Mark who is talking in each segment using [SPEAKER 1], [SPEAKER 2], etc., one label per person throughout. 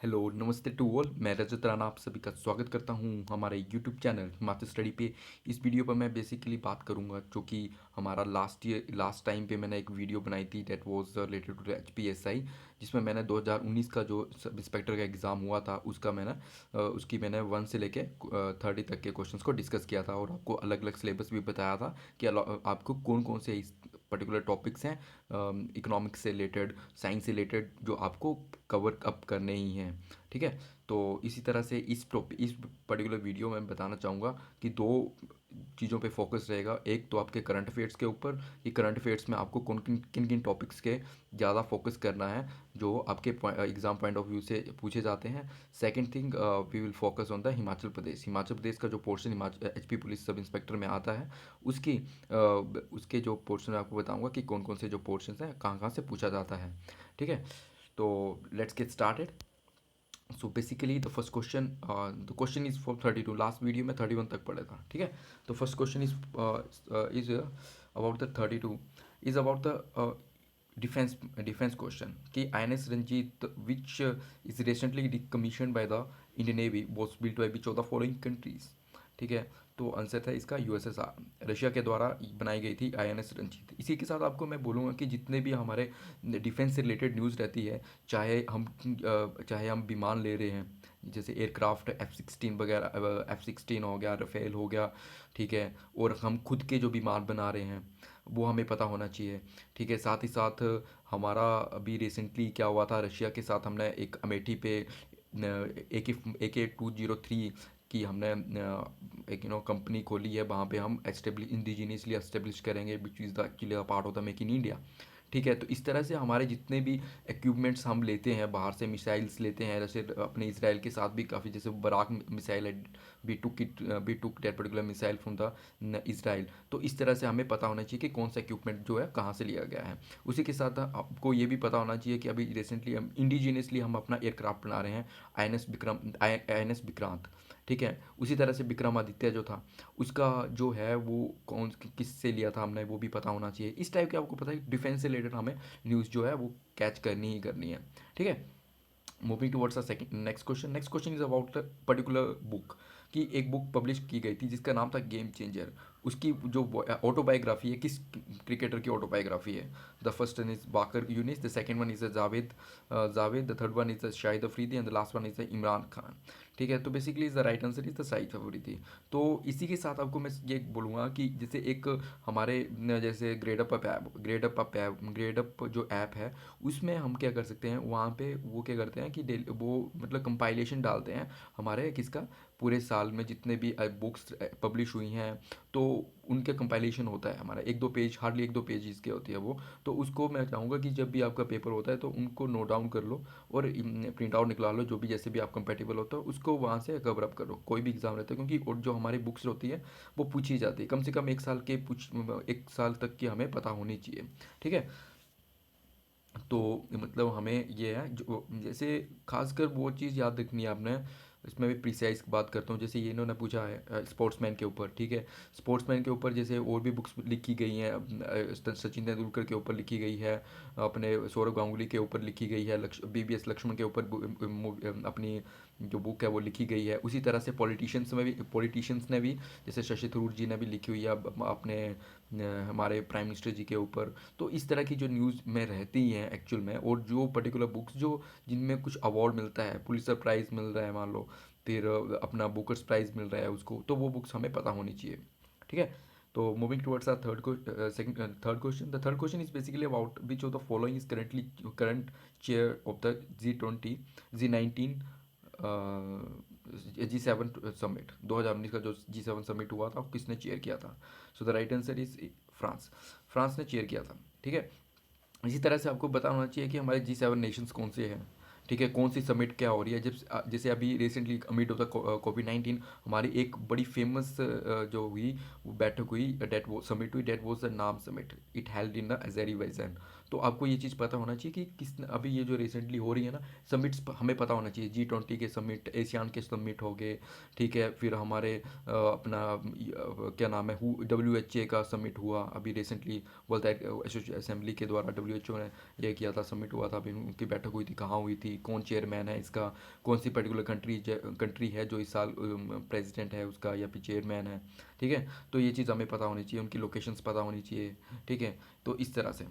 [SPEAKER 1] Hello, नमस्ते to all. मैं रजत राणा आप सभी का स्वागत करता हूं हमारे यूट्यूब चैनल हिमाचल स्टडी पे। इस वीडियो पर मैं बेसिकली बात करूंगा जो कि हमारा लास्ट टाइम पे मैंने एक वीडियो बनाई थी that was related to HPSI, जिसमें मैंने 2019 का जो सब इंस्पेक्टर का एग्ज़ाम हुआ था उसकी मैंने 1 से लेके 30 तक के क्वेश्चंस को डिस्कस किया था और आपको अलग अलग सिलेबस भी बताया था कि आपको कौन कौन से इस पर्टिकुलर टॉपिक्स हैं इकोनॉमिक्स से रिलेटेड, साइंस से रिलेटेड, जो आपको कवर अप करने ही हैं। ठीक है। तो इसी तरह से इस पर्टिकुलर वीडियो में बताना चाहूँगा कि दो चीज़ों पे फोकस रहेगा। एक तो आपके करंट अफेयर्स के ऊपर, ये करंट अफेयर्स में आपको कौन किन किन टॉपिक्स के ज़्यादा फोकस करना है जो आपके एग्ज़ाम पॉइंट ऑफ व्यू से पूछे जाते हैं। Second thing, we will focus on the Himachal Pradesh का जो portion Himachal HP police sub inspector में आता है उसके जो पोर्शन आपको बताऊंगा कि कौन कौन से जो पोर्शन हैं कहाँ कहाँ से पूछा जाता है। ठीक है। तो let's get started. So basically the first question, the question is for 32। Last video में 31 तक पढ़ा था। ठीक है। तो first question is about the 32, is about the defence question कि INS Ranjit which is recently commission by the Indian Navy was built by which of the following countries. ठीक है। तो आंसर था इसका USSR, रशिया के द्वारा बनाई गई थी INS रंजीत। इसी के साथ आपको मैं बोलूँगा कि जितने भी हमारे डिफेंस से रिलेटेड न्यूज़ रहती है, चाहे हम विमान ले रहे हैं, जैसे एयरक्राफ्ट F-16 वगैरह, F-16 हो गया, रफेल हो गया। ठीक है। और हम खुद के जो विमान बना रहे हैं वो हमें पता होना चाहिए। ठीक है। साथ ही साथ हमारा अभी रिसेंटली क्या हुआ था, रशिया के साथ हमने एक अमेठी पे AK-203 की हमने एक कंपनी खोली है। वहाँ पे हम इंडिजीनियसली एस्टेब्लिश करेंगे which is the actually part of the make in India. ठीक है। तो इस तरह से हमारे जितने भी इक्विपमेंट्स हम लेते हैं बाहर से, मिसाइल्स लेते हैं, जैसे अपने इसराइल के साथ भी काफ़ी, जैसे बराक मिसाइल है, we took that particular missile from the Israel. तो इस तरह से हमें पता होना चाहिए कि कौन सा इक्विपमेंट जो है कहाँ से लिया गया है। उसी के साथ आपको ये भी पता होना चाहिए कि अभी रिसेंटली हम इंडिजीनियसली हम अपना एयरक्राफ्ट बना रहे हैं, INS विक्रांत। ठीक है। उसी तरह से विक्रमादित्य जो था उसका जो है वो किस से लिया था हमने, वो भी पता होना चाहिए। इस टाइप के आपको पता है डिफेंस से रिलेटेड हमें न्यूज़ जो है वो कैच करनी ही करनी है। ठीक है। Moving towards the second next question is about the particular book कि एक बुक पब्लिश की गई थी जिसका नाम था गेम चेंजर। उसकी जो ऑटोबायोग्राफी है, किस क्रिकेटर की ऑटोबायोग्राफी है। The first one is Waqar Younis, the second one is Javed, the third one is Shahid Afridi and the last one is Imran Khan. ठीक है। तो basically the right answer is the Shahid Afridi. तो इसी के साथ आपको मैं ये बोलूँगा कि जैसे एक हमारे जैसे ग्रेडअप जो ऐप है, उसमें हम क्या कर सकते हैं, वहाँ पे वो क्या करते हैं कि वो मतलब कंपाइलेशन डालते हैं हमारे किसका, पूरे साल में जितने भी बुक्स पब्लिश हुई हैं, तो उनका कंपाइलेशन होता है हमारा। एक दो पेज, हार्डली एक दो पेज की होती है वो। तो उसको मैं चाहूँगा कि जब भी आपका पेपर होता है तो उनको नोट डाउन कर लो और प्रिंट आउट निकला लो, जो भी जैसे भी आप कंपेटेबल होता है उसको वहाँ से कवर अप करो कोई भी एग्ज़ाम रहता है, क्योंकि और जो हमारी बुक्स होती है वो पूछी जाती है कम से कम एक साल तक की हमें पता होनी चाहिए। ठीक है। तो मतलब हमें ये है जो जैसे खासकर वो चीज़ याद रखनी है आपने। इसमें भी प्रिसाइज बात करता हूँ, जैसे ये इन्होंने पूछा है स्पोर्ट्समैन के ऊपर। ठीक है। स्पोर्ट्समैन के ऊपर जैसे और भी बुक्स लिखी गई हैं, सचिन तेंदुलकर के ऊपर लिखी गई है, अपने सौरव गांगुली के ऊपर लिखी गई है, BBS लक्ष्मण के ऊपर अपनी जो बुक है वो लिखी गई है। उसी तरह से पॉलिटिशियंस ने भी, जैसे शशि थरूर जी ने भी लिखी हुई है अपने हमारे प्राइम मिनिस्टर जी के ऊपर। तो इस तरह की जो न्यूज़ में रहती हैं एक्चुअल में, और जो पर्टिकुलर बुक्स जो जिनमें कुछ अवार्ड मिलता है, पुलित्ज़र प्राइज़ मिल रहा है मान लो, फिर अपना बुकर्स प्राइज़ मिल रहा है उसको, तो वो बुक्स हमें पता होनी चाहिए। ठीक है। तो moving towards our third question, the third question is basically about which of the following is current chair of the G20 G19 G7 summit. 2019 का जो G7 समिट हुआ था वो किसने चेयर किया था। So the right answer is France. France ने chair किया था। ठीक है। इसी तरह से आपको पता होना चाहिए कि हमारे G7 नेशंस कौन से हैं। ठीक है। कौन सी समिट क्या हो रही है, जब जैसे अभी रिसेंटली अमिट ऑफ द कोविड-19 हमारी एक बड़ी फेमस जो हुई वो बैठक हुई, डेट वो समिट हुई, डेट वॉज द नाम summit, it held in the Azerbaijan. तो आपको ये चीज़ पता होना चाहिए कि किस अभी ये जो रिसेंटली हो रही है ना समिट्स, हमें पता होना चाहिए। G20 के समिट, एशियान के समिट हो गए, ठीक है, फिर हमारे अपना क्या नाम है, WHO का समिट हुआ अभी रिसेंटली, वर्ल्ड हेल्थ असेंबली के द्वारा WHO ने ये किया था, समिट हुआ था अभी, उनकी बैठक हुई थी, कहाँ हुई थी, कौन चेयरमैन है इसका, कौन सी पर्टिकुलर कंट्री है जो इस साल प्रेसिडेंट है उसका या फिर चेयरमैन है, ठीक है। तो ये चीज़ हमें पता होनी चाहिए, उनकी लोकेशंस पता होनी चाहिए, ठीक है। तो इस तरह से,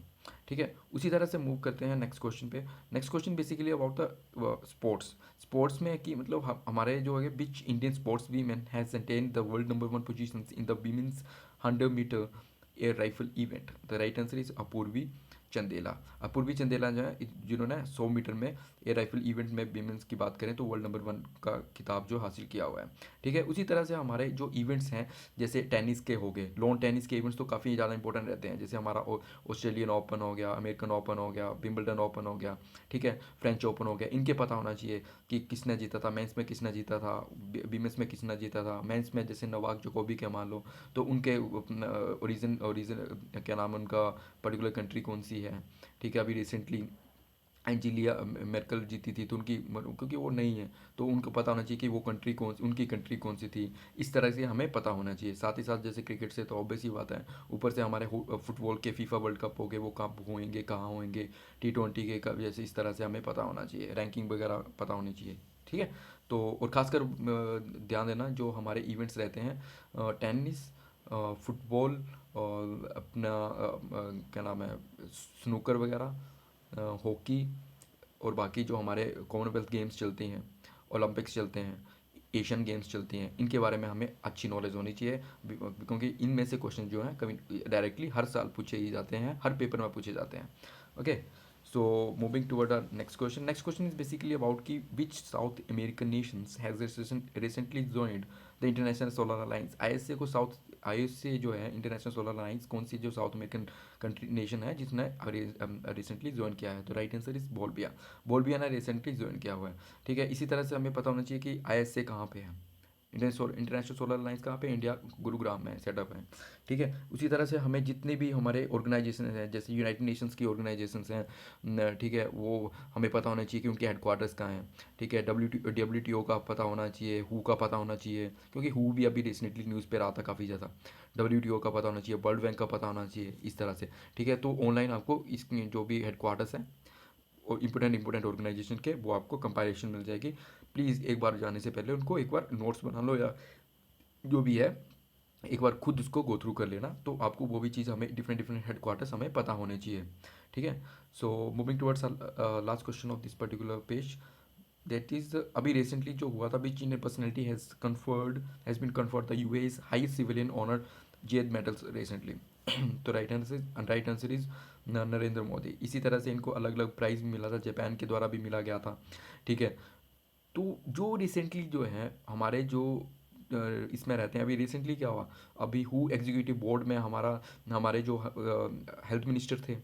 [SPEAKER 1] ठीक है। उसी तरह से मूव करते हैं नेक्स्ट क्वेश्चन पे। Next question basically about the sports. Sports में कि मतलब हमारे जो है which Indian sports women has attend the world number 1 position in the women's 100 meter air rifle event. The right answer is Apurvi Chandela. Apurvi Chandela जो है जिन्होंने 100 मीटर में एयर राइफल इवेंट में वीमेंस की बात करें तो वर्ल्ड नंबर 1 का खिताब जो हासिल किया हुआ है, ठीक है। उसी तरह से हमारे जो इवेंट्स हैं जैसे टेनिस के हो गए, लॉन टेनिस के इवेंट्स तो काफ़ी ज़्यादा इंपॉर्टेंट रहते हैं, जैसे हमारा ऑस्ट्रेलियन ओपन हो गया, अमेरिकन ओपन हो गया, विंबलडन ओपन हो गया, ठीक है, फ्रेंच ओपन हो गया। इनके पता होना चाहिए कि किसने जीता था, मेंस में किसने जीता था, वीमेंस में किसने जीता था। मेंस में जैसे नोवाक जोकोविक है मान लो, तो उनके ओरिजिन ओरिजिन क्या नाम है उनका, पर्टिकुलर कंट्री कौन सी है, ठीक है। अभी रिसेंटली एंजिलिया मेर्कल जीती थी तो उनकी, क्योंकि वो नहीं है तो उनको पता होना चाहिए कि वो कंट्री कौन, उनकी कंट्री कौन सी थी। इस तरह से हमें पता होना चाहिए। साथ ही साथ जैसे क्रिकेट से तो ऑब्वियस ही बात है, ऊपर से हमारे फुटबॉल के फीफा वर्ल्ड कप हो गए, वो कब होंगे, कहाँ होंगे, T20 के कब, जैसे इस तरह से हमें पता होना चाहिए, रैंकिंग वगैरह पता होनी चाहिए, ठीक है। तो और ख़ासकर ध्यान देना जो हमारे इवेंट्स रहते हैं, टेनिस, फुटबॉल और अपना क्या नाम है, स्नूकर वगैरह, हॉकी, और बाकी जो हमारे कॉमनवेल्थ गेम्स चलती हैं, ओलंपिक्स चलते हैं, एशियन गेम्स चलती हैं, इनके बारे में हमें अच्छी नॉलेज होनी चाहिए, क्योंकि इनमें से क्वेश्चन जो हैं कभी डायरेक्टली हर साल पूछे ही जाते हैं, हर पेपर में पूछे जाते हैं। Okay, so moving toward our next question. Next question is basically about कि which south American nations has recently joined the international solar alliance. ISA को साउथ, ISA जो है इंटरनेशनल सोलर अलायंस, कौन सी जो साउथ अमेरिकन कंट्री नेशन है जिसने recently join किया है, तो राइट आंसर इज बोल्बिया। बोल्बिया ने रिसेंटली ज्वाइन किया हुआ है, ठीक है। इसी तरह से हमें पता होना चाहिए कि ISA कहाँ पे है, इंटरनेशनल सोलर अलायंस कहाँ पे, इंडिया गुरुग्राम में सेटअप है, ठीक है। उसी तरह से हमें जितने भी हमारे ऑर्गेनाइजेशन हैं जैसे यूनाइटेड नेशंस की ऑर्गेनाइजेशंस हैं, ठीक है, वो हमें पता होना चाहिए कि उनके हेडक्वार्टर्स कहाँ हैं, ठीक है। WTO का पता होना चाहिए, हु का पता होना चाहिए, क्योंकि हु भी अभी रिसेंटली न्यूज़ पे रहा था काफ़ी ज़्यादा। WTO का पता होना चाहिए, वर्ल्ड बैंक का पता होना चाहिए, इस तरह से, ठीक है। तो ऑनलाइन आपको इसकी जो भी हेडक्वार्टर्स हैं और इंपॉर्टेंट ऑर्गेनाइजेशन के, वो आपको कंपाइलेशन मिल जाएगी। प्लीज़ एक बार जाने से पहले उनको एक बार नोट्स बना लो, या जो भी है एक बार खुद उसको गो थ्रू कर लेना, तो आपको वो भी चीज़, हमें डिफरेंट डिफरेंट हेडक्वार्टर्स हमें पता होने चाहिए, ठीक है। So moving towards last question of this particular page, that is अभी रिसेंटली जो हुआ था, which Indian personality has been conferred the US highest civilian honour जेद मेडल्स रिसेंटली। तो right answer is Narendra Modi. इसी तरह से इनको अलग अलग प्राइज़ मिला था, जापान के द्वारा भी मिला गया था, ठीक है। तो जो रिसेंटली जो है हमारे जो इसमें रहते हैं, अभी रिसेंटली क्या हुआ, अभी हु एग्जीक्यूटिव बोर्ड में हमारे जो हेल्थ मिनिस्टर थे,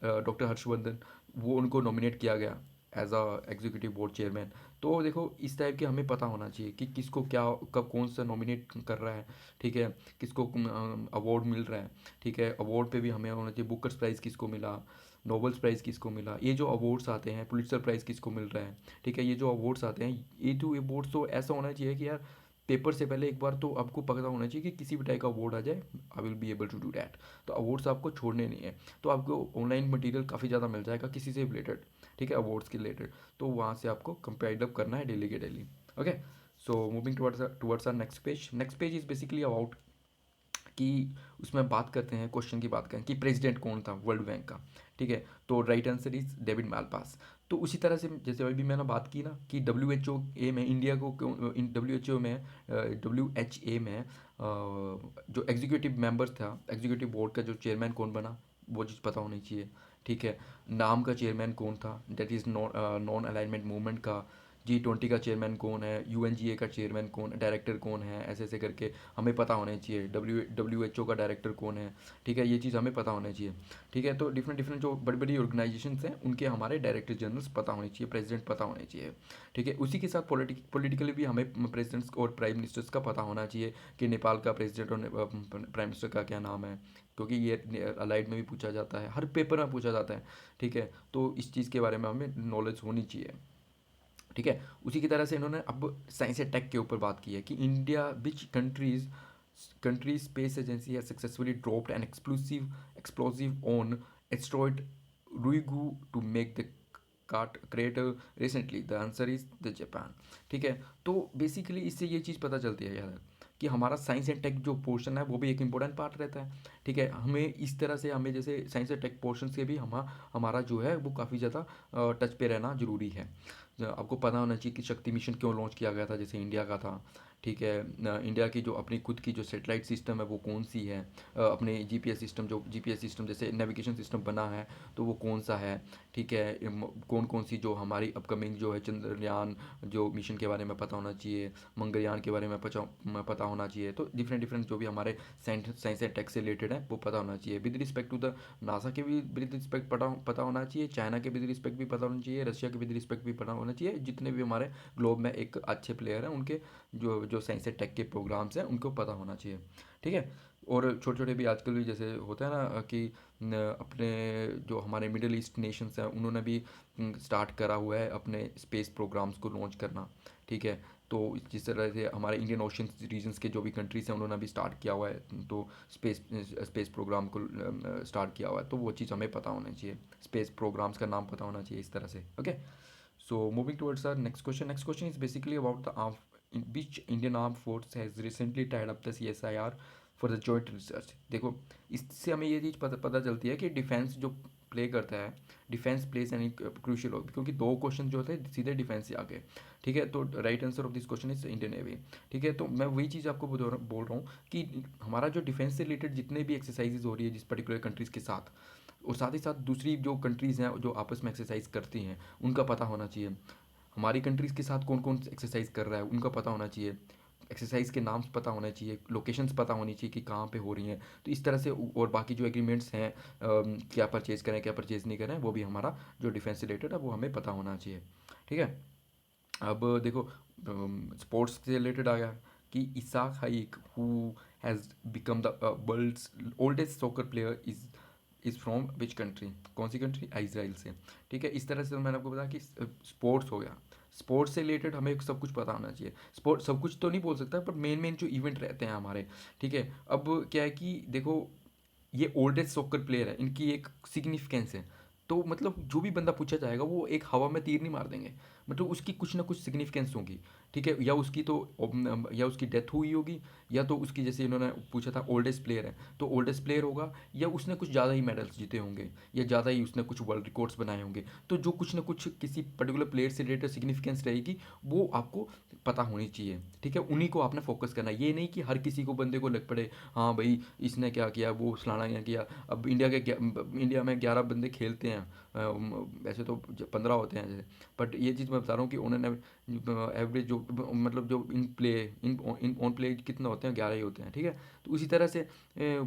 [SPEAKER 1] डॉक्टर हर्षवर्धन, वो उनको नॉमिनेट किया गया as a executive board chairman. तो देखो इस टाइप के हमें पता होना चाहिए कि किसको क्या, कब कौन सा नॉमिनेट कर रहा है, ठीक है, किसको अवार्ड मिल रहा है, ठीक है। अवार्ड पे भी हमें होना चाहिए, बुकर्स प्राइज़ किसको मिला, नोबल्स प्राइज़ किसको मिला, ये जो अवार्ड्स आते हैं, पुलित्ज़र प्राइज़ किसको मिल रहा है, ठीक है। ये जो अवार्ड्स आते हैं, ये जो अवार्ड्स तो ऐसा होना चाहिए कि यार पेपर से पहले एक बार तो आपको पता होना चाहिए कि किसी भी टाइप का अवार्ड आ जाए, I will be able to do that. तो अवार्ड्स आपको छोड़ने नहीं है, तो आपको ऑनलाइन मटेरियल काफ़ी ज़्यादा मिल जाएगा किसी से रिलेटेड, ठीक है, अवार्ड्स के रिलेटेड। तो वहाँ से आपको कंपेयर अप करना है डेली के daily. Okay, so moving towards our next page is basically about कि उसमें बात करते हैं, क्वेश्चन की बात करें कि प्रेसिडेंट कौन था वर्ल्ड बैंक का, ठीक है। तो right answer is David Malpass. तो उसी तरह से जैसे अभी मैंने बात की ना कि WHO में इंडिया को, WHO में, WHA में जो एग्जीक्यूटिव मेंबर था, एग्जीक्यूटिव बोर्ड का जो चेयरमैन कौन बना, वो चीज़ पता होनी चाहिए, ठीक है। नाम का चेयरमैन कौन था, that is non alignment movement का G20 का चेयरमैन कौन है, UNGA का चेयरमैन कौन, डायरेक्टर कौन है, ऐसे ऐसे करके हमें पता होने चाहिए। WHO का डायरेक्टर कौन है, ठीक है, ये चीज़ हमें पता होना चाहिए। ठीक है, तो डिफरेंट डिफरेंट जो बड़ी बड़ी ऑर्गेनाइजेशंस हैं उनके हमारे डायरेक्टर जनरल्स पता होने चाहिए, प्रेसिडेंट पता होने चाहिए। ठीक है, उसी के साथ पॉलिटिकली भी हमें प्रेसिडेंट्स और प्राइम मिनिस्टर्स का पता होना चाहिए कि नेपाल का प्रेसिडेंट और प्राइम मिनिस्टर का क्या नाम है, क्योंकि ये अलाइड में भी पूछा जाता है, हर पेपर में पूछा जाता है। ठीक है, तो इस चीज़ के बारे में हमें नॉलेज होनी चाहिए। ठीक है, उसी की तरह से इन्होंने अब साइंस एंड टेक के ऊपर बात की है कि India which countries space agency has successfully dropped an explosive on asteroid Ryugu to make the cut crater recently. The answer is the Japan. ठीक है, तो बेसिकली इससे ये चीज़ पता चलती है यार कि हमारा साइंस एंड टेक जो पोर्शन है वो भी एक इंपॉर्टेंट पार्ट रहता है। ठीक है, हमें इस तरह से हमें जैसे साइंस एंड टेक पोर्शन के भी हमारा जो है वो काफ़ी ज़्यादा टच पे रहना ज़रूरी है। आपको पता होना चाहिए कि शक्ति मिशन क्यों लॉन्च किया गया था, जैसे इंडिया का था। ठीक है, इंडिया की जो अपनी खुद की जो सैटेलाइट सिस्टम है वो कौन सी है, अपने जीपीएस सिस्टम जैसे नेविगेशन सिस्टम बना है तो वो कौन सा है। ठीक है, कौन कौन सी जो हमारी अपकमिंग जो है चंद्रयान जो मिशन के बारे में पता होना चाहिए, मंगलयान के बारे में पता होना चाहिए। तो डिफरेंट डिफरेंट जो भी हमारे साइंस एंड टेक से रिलेटेड है वो पता होना चाहिए। With respect to the NASA के भी विद रिस्पेक्ट पता होना चाहिए, चाइना के विद रिस्पेक्ट भी पता होना चाहिए, रशिया के विद रिस्पेक्ट भी पता होना चाहिए। जितने भी हमारे ग्लोब में एक अच्छे प्लेयर हैं उनके जो जो साइंस एंड टेक के प्रोग्राम्स हैं उनको पता होना चाहिए। ठीक है, और छोटे छोटे भी आजकल भी जैसे होता है ना कि अपने जो हमारे मिडिल ईस्ट नेशंस हैं उन्होंने भी स्टार्ट करा हुआ है अपने स्पेस प्रोग्राम्स को लॉन्च करना। ठीक है, तो जिस तरह से हमारे इंडियन ओशन रीजन्स के जो भी कंट्रीज़ हैं उन्होंने भी स्टार्ट किया हुआ है, तो स्पेस स्पेस प्रोग्राम को स्टार्ट किया हुआ है, तो वो चीज़ हमें पता होना चाहिए, स्पेस प्रोग्राम्स का नाम पता होना चाहिए इस तरह से। Okay, so moving towards our next question. Next question is basically about the arm, in which Indian Armed Force has recently tied up the CSIR for the joint research. देखो, इससे हमें ये चीज़ पता चलती है कि डिफेंस जो प्ले करता है, defence plays any crucial role, क्योंकि दो क्वेश्चन जो थे सीधे डिफेंस से आ गए। ठीक है, तो right answer of this question is Indian navy. ठीक है, तो मैं वही चीज़ आपको बोल रहा हूँ कि हमारा जो डिफेंस से रिलेटेड जितने भी एक्सरसाइजेज हो रही है जिस पर्टिकुलर कंट्रीज़ के साथ, और साथ ही साथ दूसरी जो कंट्रीज़ हैं जो आपस में एक्सरसाइज करती हैं उनका पता होना चाहिए। हमारी कंट्रीज़ के साथ कौन कौन एक्सरसाइज कर रहा है उनका पता होना चाहिए, एक्सरसाइज के नाम्स पता होना चाहिए, लोकेशंस पता होनी चाहिए कि कहाँ पे हो रही हैं। तो इस तरह से और बाकी जो एग्रीमेंट्स हैं क्या परचेज़ करें क्या परचेज़ नहीं करें, वो भी हमारा जो डिफेंस रिलेटेड है वो हमें पता होना चाहिए। ठीक है, अब देखो स्पोर्ट्स से रिलेटेड आ गया कि Isaac Hayik who has become the world's oldest soccer player is from which country, कौन सी कंट्री, इजराइल से। ठीक है, इस तरह से मैंने आपको बताया कि स्पोर्ट्स हो गया, स्पोर्ट्स से रिलेटेड हमें सब कुछ पता होना चाहिए। स्पोर्ट सब कुछ तो नहीं बोल सकता पर मेन मेन जो इवेंट रहते हैं हमारे। ठीक है, अब क्या है कि देखो ये ओल्डेस्ट सॉकर प्लेयर है, इनकी एक सिग्निफिकेंस है। तो मतलब जो भी बंदा पूछा जाएगा वो एक हवा में तीर नहीं मार देंगे, मतलब उसकी कुछ ना कुछ सिग्निफिकेंस होगी। ठीक है, या उसकी तो या उसकी डेथ हुई होगी, या तो उसकी जैसे इन्होंने पूछा था ओल्डेस्ट प्लेयर है तो ओल्डेस्ट प्लेयर होगा, या उसने कुछ ज़्यादा ही मेडल्स जीते होंगे, या ज़्यादा ही उसने कुछ वर्ल्ड रिकॉर्ड्स बनाए होंगे। तो जो कुछ ना कुछ किसी पर्टिकुलर प्लेयर से रिलेटेड सिग्निफिकेंस रहेगी वो आपको पता होनी चाहिए। ठीक है, उन्हीं को आपने फोकस करना है, ये नहीं कि हर किसी को बंदे को लग पड़े हाँ भाई इसने क्या किया वो फलाना क्या किया। अब इंडिया में 11 बंदे खेलते हैं, वैसे तो 15 होते हैं जैसे, बट ये चीज़ मैं बता रहा हूँ कि उन्होंने एवरेज जो मतलब जो इन ऑन प्ले कितने होते हैं, 11 ही होते हैं। ठीक है, तो उसी तरह से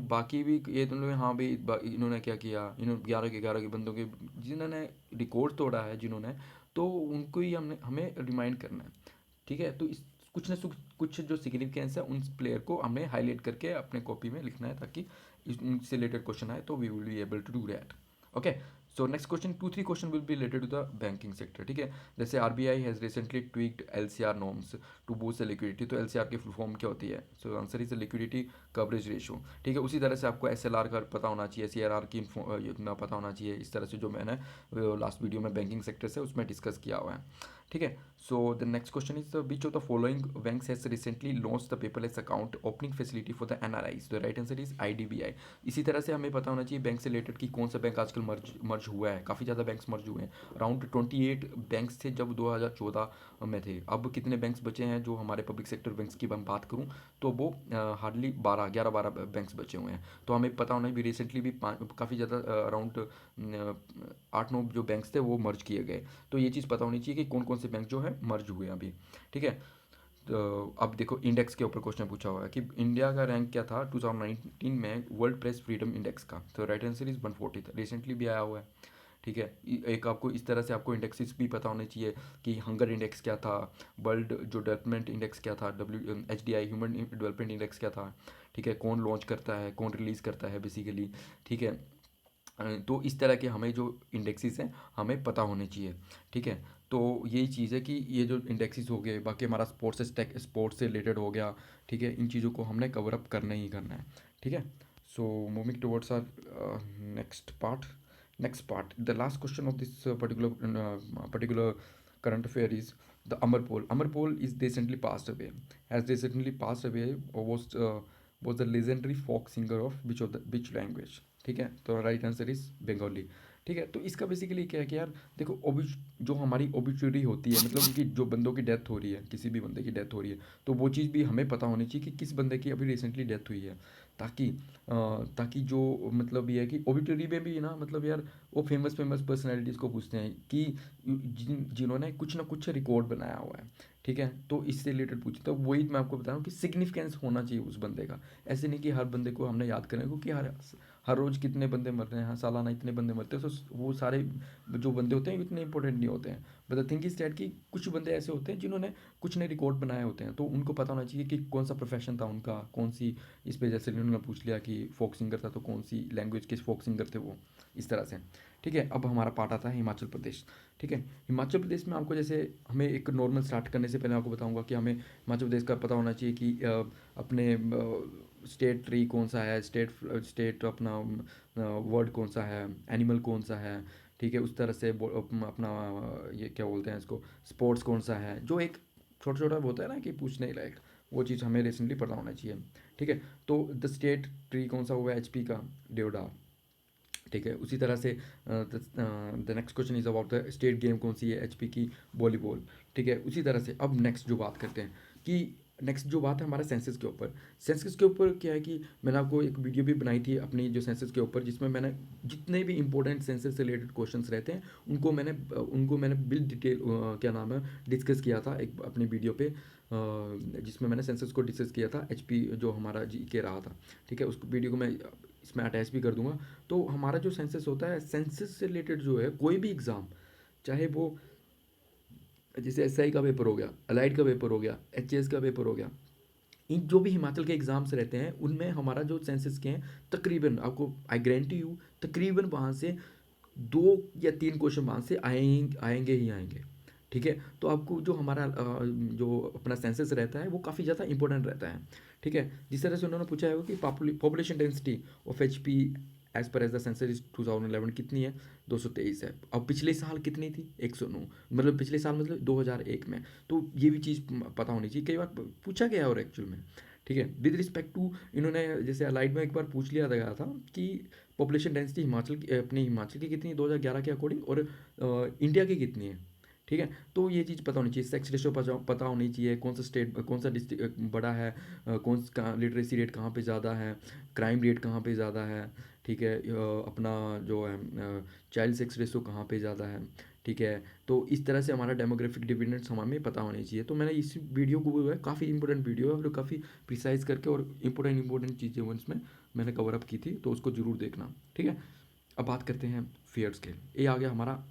[SPEAKER 1] बाकी भी ये तो लोग हाँ भाई इन्होंने क्या किया, इन्होंने 11 के बंदों के जिन्होंने रिकॉर्ड तोड़ा है जिन्होंने, तो उनको ही हमने हमें रिमाइंड करना है। ठीक है, तो इस कुछ जो सिग्निफिकेंस है उन प्लेयर को हमें हाईलाइट करके अपने कॉपी में लिखना है, ताकि इनसे रिलेटेड क्वेश्चन आए तो we will be able to do that. Okay, so next question 2-3 question will be related to the banking sector. ठीक है, जैसे RBI has recently tweaked LCR norms to boost the liquidity. तो LCR की full form क्या होती है, so answer is liquidity coverage ratio. ठीक है, उसी तरह से आपको एसएलआर का पता होना चाहिए, सीआरआर की इतना पता होना चाहिए, इस तरह से जो मैंने लास्ट वीडियो में बैंकिंग सेक्टर से उसमें डिस्कस किया हुआ है। ठीक है, so the next question is which of the following banks has recently launch the paperless account opening facility for the NRIs. The right answer is IDBI. इसी तरह से हमें पता होना चाहिए बैंक से रिलेटेड कि कौन सा बैंक आजकल मर्ज हुआ है, काफ़ी ज़्यादा बैंक्स मर्ज हुए हैं। अराउंड 28 बैंक्स थे जब 2014 में थे, अब कितने बैंक्स बचे हैं जो हमारे पब्लिक सेक्टर बैंक्स की मैं बात करूँ तो वो हार्डली 11 बैंक्स बचे हुए हैं। तो हमें पता होना भी रिसेंटली भी काफ़ी ज़्यादा अराउंड 8-9 जो बैंक्स थे वो मर्ज किए गए। तो ये चीज़ पता होनी चाहिए कि कौन कौन से बैंक जो है में मर्ज हुए हैं अभी, ठीक है। तो अब देखो इंडेक्स के ऊपर क्वेश्चन पूछा हुआ है कि इंडिया का रैंक क्या था 2019 में वर्ल्ड प्रेस फ्रीडम इंडेक्स का, तो राइट आंसर इज 140 था, रिसेंटली भी आया हुआ है, ठीक है। एक आपको इस तरह से आपको इंडेक्सेस भी पता होने चाहिए कि हंगर इंडेक्स क्या था, वर्ल्ड जो डेवलपमेंट इंडेक्स क्या था, HDI ह्यूमन डेवलपमेंट इंडेक्स क्या था, ठीक है, कौन लॉन्च करता है, कौन रिलीज़ करता है बेसिकली, ठीक है। तो इस तरह के हमें जो इंडेक्सेस हैं हमें पता होने चाहिए, ठीक है। तो यही चीज़ है कि ये जो इंडेक्सेस हो गए, बाकी हमारा स्पोर्ट्स से रिलेटेड हो गया, ठीक है, इन चीज़ों को हमने कवर अप करना ही करना है, ठीक है। So moving towards our next part next part, the last question of this particular current affair is the Amarpol is recently passed away, has recently passed away, or was the legendary folk singer of which language, ठीक है। तो right answer is Bengali, ठीक है। तो इसका basically क्या है कि यार देखो जो हमारी ओबिचुरी होती है, मतलब कि जो बंदों की डेथ हो रही है, किसी भी बंदे की डेथ हो रही है, तो वो चीज़ भी हमें पता होनी चाहिए कि किस बंदे की अभी रिसेंटली डेथ हुई है, ताकि ताकि जो मतलब ये है कि ओबिटरी में भी ना, मतलब यार वो फेमस फेमस पर्सनैलिटीज़ को पूछते हैं कि जिन्होंने कुछ ना कुछ रिकॉर्ड बनाया हुआ है, ठीक है। तो इससे रिलेटेड पूछते, तो वही मैं आपको बता रहा हूँ कि सिग्निफिकेंस होना चाहिए उस बंदे का। ऐसे नहीं कि हर बंदे को हमने याद करें, क्योंकि हर रोज़ कितने बंदे मर रहे हैं, सालाना इतने बंदे मरते हैं, तो वो सारे जो बंदे होते हैं इतने इंपॉर्टेंट नहीं होते हैं। But the thing is that कि कुछ बंदे ऐसे होते हैं जिन्होंने कुछ नए रिकॉर्ड बनाए होते हैं, तो उनको पता होना चाहिए कि कौन सा प्रोफेशन था उनका, कौन सी इस पे, जैसे उन्होंने पूछ लिया कि फोक सिंगर था तो कौन सी लैंग्वेज के फोक सिंगर थे वो, इस तरह से, ठीक है। अब हमारा पार्ट आता है हिमाचल प्रदेश, ठीक है। हिमाचल प्रदेश में आपको जैसे हमें एक नॉर्मल स्टार्ट करने से पहले आपको बताऊंगा कि हमें हिमाचल प्रदेश का पता होना चाहिए कि अपने स्टेट ट्री कौन सा है, स्टेट अपना वर्ड कौन सा है, एनिमल कौन सा है, ठीक है। उस तरह से अपना ये क्या बोलते हैं इसको, स्पोर्ट्स कौन सा है, जो एक छोटा छोटा होता है ना कि पूछने ही लायक, वो चीज़ हमें रिसेंटली पता होना चाहिए, ठीक है। तो द स्टेट ट्री कौन सा हुआ है HP का, देवदार, ठीक है। उसी तरह से the next question is about the state game कौन सी है HP की, वॉलीबॉल, ठीक है। उसी तरह से अब नेक्स्ट जो बात करते हैं कि नेक्स्ट जो बात है हमारा सेंसस के ऊपर, सेंसस के ऊपर क्या है कि मैंने आपको एक वीडियो भी बनाई थी अपनी जो सेंसस के ऊपर, जिसमें मैंने जितने भी इंपॉर्टेंट सेंसस से रिलेटेड क्वेश्चंस रहते हैं उनको मैंने बिल डिटेल क्या नाम है डिस्कस किया था एक अपनी वीडियो पे, जिसमें मैंने सेंसस को डिस्कस किया था HP जो हमारा GK रहा था, ठीक है। उस वीडियो को मैं इसमें अटैच भी कर दूंगा। तो हमारा जो सेंसस होता है, सेंसस से रिलेटेड जो है कोई भी एग्ज़ाम, चाहे वो जैसे SI का पेपर हो गया, अलाइड का पेपर हो गया, HS का पेपर हो गया, इन जो भी हिमाचल के एग्ज़ाम्स रहते हैं उनमें हमारा जो सेंसस के हैं, तकरीबन आपको आई गारंटी यू तकरीबन वहाँ से 2 या 3 क्वेश्चन वहाँ से आएंगे ही आएंगे, ठीक है। तो आपको जो हमारा जो अपना सेंसस रहता है वो काफ़ी ज़्यादा इंपॉर्टेंट रहता है, ठीक है। जिस तरह से उन्होंने पूछा है कि population density of HP as per as the census is 2011 कितनी है, 223 है। अब पिछले साल कितनी थी, 109, मतलब पिछले साल मतलब 2001 में। तो ये भी चीज़ पता होनी चाहिए, कई बार पूछा गया और एक्चुअल में, ठीक है। विद रिस्पेक्ट टू इन्होंने जैसे अलाइड में एक बार पूछ लिया गया था कि पॉपुलेशन डेंसिटी हिमाचल की अपनी हिमाचल की कितनी है 2011 के अकॉर्डिंग, और इंडिया की कितनी है, ठीक है। तो ये चीज़ पता होनी चाहिए, सेक्स रेशो पता होनी चाहिए, कौन सा स्टेट कौन सा डिस्ट्रिक्ट बड़ा है, कौन सा लिटरेसी रेट कहाँ पे ज़्यादा है, क्राइम रेट कहाँ पे ज़्यादा है, ठीक है। अपना जो है चाइल्ड सेक्स रेशो कहाँ पे ज़्यादा है, ठीक है। तो इस तरह से हमारा डेमोग्राफिक डिविडेंड्स हमें पता होनी चाहिए। तो मैंने इस वीडियो को जो है काफ़ी इंपॉर्टेंट वीडियो है और काफ़ी प्रिसाइज करके और इंपॉर्टेंट चीज़ें वो इसमें मैंने कवर अप की थी, तो उसको ज़रूर देखना, ठीक है। अब बात करते हैं फेयर्स के, ये आ गया हमारा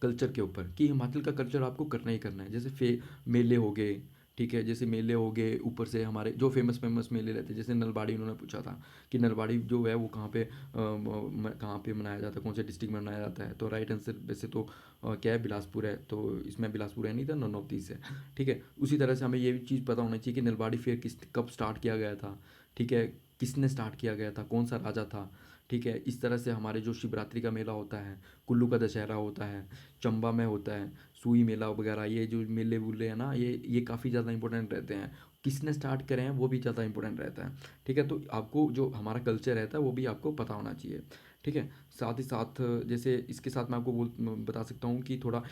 [SPEAKER 1] कल्चर के ऊपर कि हिमाचल का कल्चर आपको करना ही करना है। जैसे मेले हो गए, ठीक है, जैसे मेले हो गए, ऊपर से हमारे जो फेमस मेले रहते हैं, जैसे नलबाड़ी उन्होंने पूछा था कि नलबाड़ी जो है वो कहाँ पे मनाया जाता है, कौन से डिस्ट्रिक्ट में मनाया जाता है। तो राइट आंसर वैसे तो क्या है, बिलासपुर है, तो इसमें बिलासपुर है नहीं था, नॉन ऑफ दिस है, ठीक है। उसी तरह से हमें ये भी चीज़ पता होना चाहिए कि नलबाड़ी फेयर कब स्टार्ट किया गया था, ठीक है, किसने स्टार्ट किया गया था, कौन सा राजा था, ठीक है। इस तरह से हमारे जो शिवरात्रि का मेला होता है, कुल्लू का दशहरा होता है, चंबा में होता है, सुई मेला वगैरह, ये जो मेले वूले हैं ना, ये काफ़ी ज़्यादा इंपॉर्टेंट रहते हैं। किसने स्टार्ट करे हैं वो भी ज़्यादा इंपॉर्टेंट रहता है, ठीक है। तो आपको जो हमारा कल्चर रहता है वो भी आपको पता होना चाहिए, ठीक है। साथ ही साथ जैसे इसके साथ मैं आपको बता सकता हूँ कि थोड़ा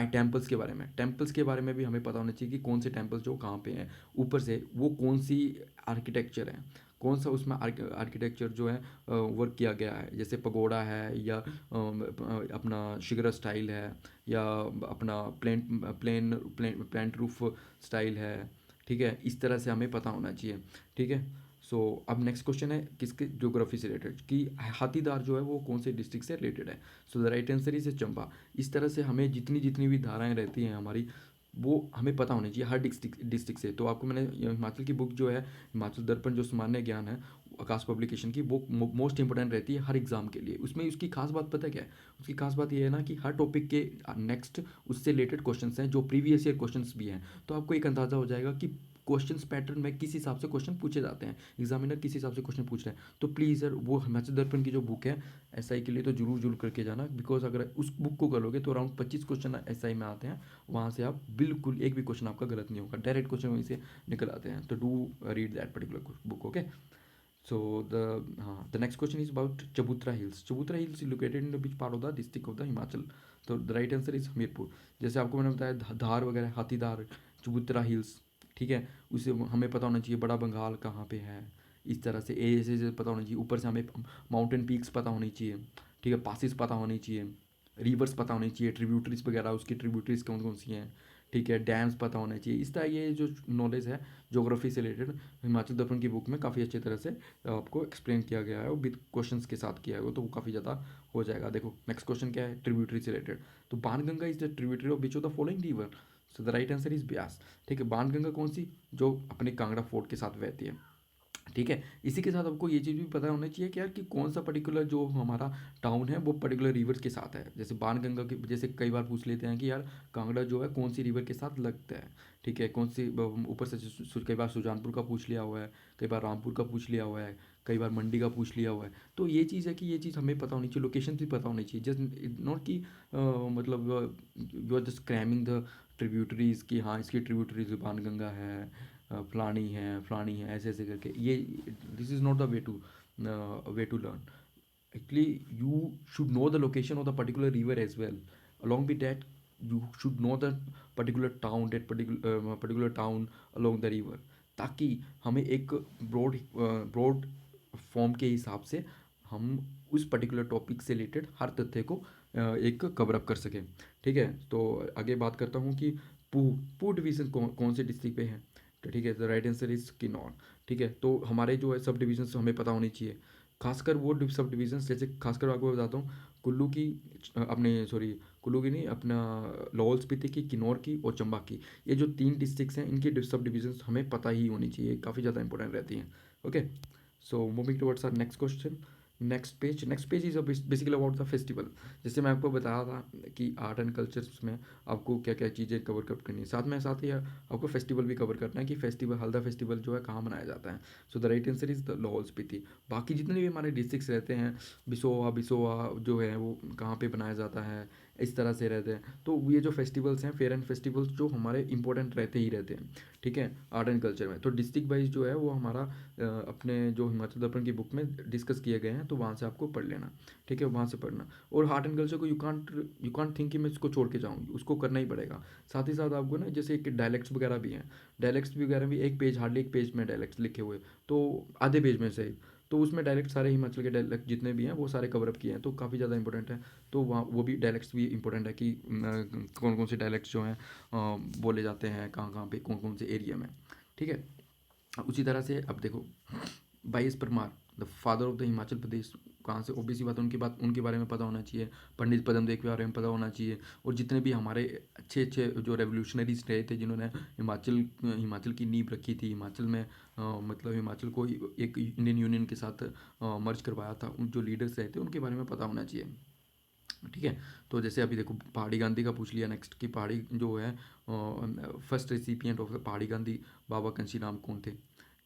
[SPEAKER 1] टेम्पल्स के बारे में भी हमें पता होना चाहिए कि कौन से टेम्पल्स जो कहाँ पे हैं, ऊपर से वो कौन सी आर्किटेक्चर है, कौन सा उसमें आर्किटेक्चर जो है वर्क किया गया है, जैसे पगोड़ा है या अपना शिगरा स्टाइल है या अपना प्लेन रूफ स्टाइल है। ठीक है, इस तरह से हमें पता होना चाहिए। ठीक है, सो अब नेक्स्ट क्वेश्चन है किसके ज्योग्राफी से रिलेटेड कि हाथीदार जो है वो कौन से डिस्ट्रिक्ट से रिलेटेड है। So the right answer is Chamba. इस तरह से हमें जितनी जितनी भी धाराएं रहती हैं हमारी, वो हमें पता होनी चाहिए हर डिस्ट्रिक्ट से। तो आपको मैंने हिमाचल की बुक जो है हिमाचल दर्पण जो सामान्य ज्ञान है आकाश पब्लिकेशन की, वो मोस्ट इंपॉर्टेंट रहती है हर एग्जाम के लिए। उसमें उसकी खास बात पता है क्या है? उसकी खास बात ये है ना कि हर टॉपिक के नेक्स्ट उससे रिलेटेड क्वेश्चंस हैं जो प्रीवियस ईयर क्वेश्चंस भी हैं। तो आपको एक अंदाज़ा हो जाएगा कि क्वेश्चंस पैटर्न में किस हिसाब से क्वेश्चन पूछे जाते हैं, एग्जामिनर किस हिसाब से क्वेश्चन पूछ रहे हैं। तो प्लीज़ सर वो हिमाचल दर्पण की जो बुक है एसआई के लिए तो जरूर करके जाना, बिकॉज अगर उस बुक को करोगे तो अराउंड 25 क्वेश्चन एसआई में आते हैं। वहाँ से आप बिल्कुल एक भी क्वेश्चन आपका गलत नहीं होगा, डायरेक्ट क्वेश्चन वहीं से निकल आते हैं। तो do read that particular book. Okay, so the next question is about Chabutra Hills. Chabutra Hills is located in which part of the district of the Himachal? तो the right answer is Hamirpur. जैसे आपको मैंने बताया धार वगैरह, हाथीदार, चबूतरा hills. ठीक है, उसे हमें पता होना चाहिए बड़ा बंगाल कहाँ पे है। इस तरह से ऐसे पता होना चाहिए। ऊपर से हमें माउंटेन पीक्स पता होनी चाहिए। ठीक है, पासिस पता होनी चाहिए, रिवर्स पता होनी चाहिए, ट्रिब्यूटरीज वगैरह उसकी ट्रिब्यूटरीज कौन कौन सी हैं। ठीक है, डैम्स पता होने चाहिए। इस तरह ये जो नॉलेज है ज्योग्राफी से रिलेटेड हिमाचल दर्पण की बुक में काफ़ी अच्छी तरह से आपको एक्सप्लेन किया गया है और विद क्वेश्चंस के साथ किया है वो, तो वो काफ़ी ज़्यादा हो जाएगा। देखो नेक्स्ट क्वेश्चन क्या है, ट्रिब्यूटरी से रिलेटेड। तो Banganga is the tributary of which of the following river? So the right answer is Beas. ठीक है, बाणगंगा कौन सी? जो अपने कांगड़ा फोर्ट के साथ बहती है। ठीक है, इसी के साथ आपको ये चीज़ भी पता होना चाहिए कि यार कि कौन सा पर्टिकुलर जो हमारा टाउन है वो पर्टिकुलर रिवर के साथ है। जैसे बाणगंगा के जैसे कई बार पूछ लेते हैं कि यार कांगड़ा जो है कौन सी रिवर के साथ लगता है। ठीक है, कौन सी ऊपर से कई बार सुजानपुर का पूछ लिया हुआ है, कई बार रामपुर का पूछ लिया हुआ है, कई बार मंडी का पूछ लिया हुआ है। तो ये चीज़ है कि ये चीज़ हमें पता होनी चाहिए, लोकेशन भी पता होनी चाहिए। जस्ट नॉट कि मतलब you are just cramming the tributaries कि हाँ इसकी ट्रिब्यूटरीज बाणगंगा है, फलानी है, ऐसे ऐसे करके ये this is not the way to learn. Actually you should know the location of the particular river as well, along with that you should know the particular town along the river, ताकि हमें एक broad form के हिसाब से हम उस particular topic से related हर तथ्य को एक कवर अप कर सकें। ठीक है, तो आगे बात करता हूँ कि पू डिवीज़न कौन से डिस्ट्रिक्ट पे है। तो ठीक है, the right answer is Kinnaur. ठीक है, तो हमारे जो है सब डिविजन्स हमें पता होनी चाहिए, खासकर वो सब डिविजन्स जैसे खासकर आपको बताता हूँ कुल्लू की, अपने सॉरी कुल्लू की नहीं, अपना लाहौल स्पीति की, किन्नौर की और चंबा की। ये जो 3 डिस्ट्रिक्ट्स हैं इनकी सब डिविजन्स हमें पता ही होनी चाहिए, काफ़ी ज़्यादा इंपॉर्टेंट रहती हैं। Okay, so moving towards our next question. Next page is basically about the festival. जैसे मैं आपको बताया था कि आर्ट एंड कल्चर्स में आपको क्या क्या चीज़ें कवर करनी है, साथ ही आपको फेस्टिवल भी कवर करना है कि फेस्टिवल हल्दा फेस्टिवल जो है कहाँ मनाया जाता है। So the right answer is the Lahaul Spiti. बाकी जितने भी हमारे डिस्ट्रिक्ट्स रहते हैं, बिसोआ जो है वो कहाँ पे बनाया जाता है, इस तरह से रहते हैं। तो ये जो फेस्टिवल्स हैं, फेयर एंड फेस्टिवल्स जो हमारे इंपॉर्टेंट रहते ही रहते हैं। ठीक है, आर्ट एंड कल्चर में तो डिस्ट्रिक्ट वाइज जो है वो हमारा अपने जो हिमाचल दर्पण की बुक में डिस्कस किए गए हैं, तो वहाँ से आपको पढ़ लेना। ठीक है, वहाँ से पढ़ना। और आर्ट एंड कल्चर को यू कांट थिंक कि मैं इसको छोड़ के जाऊँगी, उसको करना ही पड़ेगा। साथ ही साथ आपको ना जैसे एक डायलेक्ट्स वगैरह भी हैं, डायलेक्ट्स वगैरह भी एक पेज, हार्डली एक पेज में डायलेक्ट्स लिखे हुए, तो आधे पेज में से, तो उसमें डायलेक्ट सारे हिमाचल के डायलेक्ट जितने भी हैं वो सारे कवर अप किए हैं, तो काफ़ी ज़्यादा इंपॉर्टेंट है। तो वहाँ वो भी डायलेक्ट्स भी इंपॉर्टेंट है कि कौन कौन से डायलेक्ट्स जो हैं बोले जाते हैं कहाँ कहाँ पे, कौन कौन से एरिया में। ठीक है, उसी तरह से अब देखो Y S Parmar, the father of the Himachal Pradesh, कहाँ से? ऑब्वियसली बात उनके बारे में पता होना चाहिए, पंडित पदम देव के बारे में पता होना चाहिए। और जितने भी हमारे अच्छे अच्छे जो रेवोल्यूशनरीज रहे थे जिन्होंने हिमाचल की नींव रखी थी, हिमाचल में मतलब हिमाचल को एक इंडियन यूनियन के साथ मर्ज करवाया था, उन जो लीडर्स रहे थे उनके बारे में पता होना चाहिए। ठीक है, तो जैसे अभी देखो पहाड़ी गांधी का पूछ लिया नेक्स्ट कि पहाड़ी जो है फर्स्ट रेसिपिएंट ऑफ पहाड़ी गांधी बाबा कंशी राम कौन थे।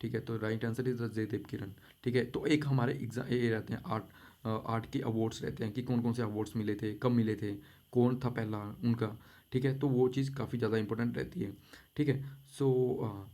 [SPEAKER 1] ठीक है, तो राइट आंसर इज जयदेव किरण। ठीक है, तो एक हमारे एग्जाम ये रहते हैं आर्ट के अवार्ड्स रहते हैं कि कौन कौन से अवार्ड्स मिले थे, कब मिले थे, कौन था पहला उनका। ठीक है, तो वो चीज़ काफ़ी ज़्यादा इंपॉर्टेंट रहती है। ठीक है, सो